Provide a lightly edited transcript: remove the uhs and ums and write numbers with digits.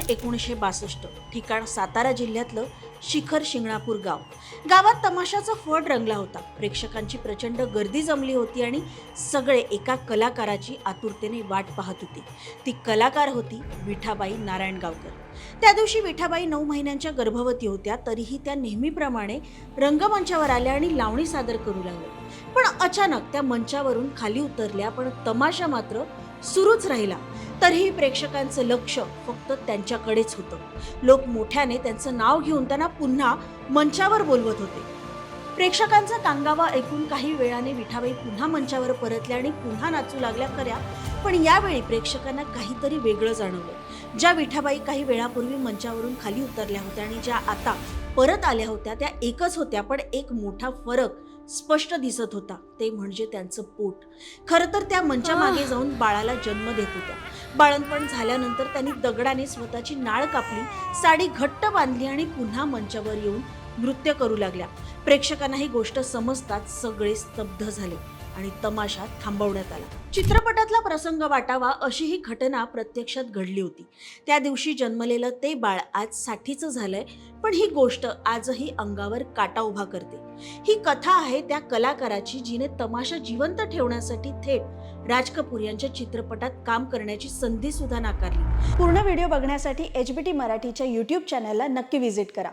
1962, ठिकाण सातारा जिल्ह्यातलं शिखर शिंगणापूर गाव. गावात तमाशाचा फड रंगला होता. प्रेक्षकांची प्रचंड गर्दी जमली होती आणि सगळे एका कलाकाराची आतुरतेने वाट पाहत होते. ती कलाकार होती विठाबाई नारायणगावकर. त्या दिवशी विठाबाई 9 महिन्यांच्या गर्भवती होत्या. तरीही त्या नेहमीप्रमाणे रंगमंचावर आल्या आणि लावणी सादर करू लागल्या. पण अचानक त्या मंचावरून खाली उतरल्या, पण तमाशा मात्र सुरूच राहिला. तरीही प्रेक्षकांचं लक्ष फक्त त्यांच्याकडेच होतं. लोक मोठ्याने त्यांचं नाव घेऊन त्यांना पुन्हा मंचावर बोलवत होते. प्रेक्षकांचा कांगावा ऐकून काही वेळाने विठाबाई पुन्हा मंचावर परतल्या आणि पुन्हा नाचू लागल्या खऱ्या, पण यावेळी प्रेक्षकांना काहीतरी वेगळं जाणवलं. ज्या विठाबाई काही वेळापूर्वी मंचावरून खाली उतरल्या होत्या आणि ज्या आता परत आल्या होत्या त्या एकच होत्या, पण एक मोठा फरक स्पष्ट दिसत होता. ते म्हणजे त्यांचं पोट. खरं तर त्या मंचामागे जाऊन बाळाला जन्म देत होत्या. बाळंतपण झाल्यानंतर त्यांनी दगडाने स्वतःची नाळ कापली, साडी घट्ट बांधली आणि पुन्हा मंचावर येऊन नृत्य करू लागल्या. प्रेक्षकांना ही गोष्ट समजताच सगळे स्तब्ध झाले आणि तमाशा थांबवण्यात आला. चित्रपटातला प्रसंग वाटावा अशी ही घटना प्रत्यक्षात घडली होती. त्या दिवशी जन्मलेलं ते बाळ आज 60चं झालंय, पण ही गोष्ट आजही अंगावर काटा उभा करते. ही कथा आहे त्या कलाकाराची जिने तमाशा जिवंत ठेवण्यासाठी थेट राज कपूर यांच्या चित्रपटात काम करण्याची संधी सुद्धा नाकारली. पूर्ण व्हिडिओ बघण्यासाठी HBT मराठीच्या YouTube चॅनलला नक्की व्हिजिट करा.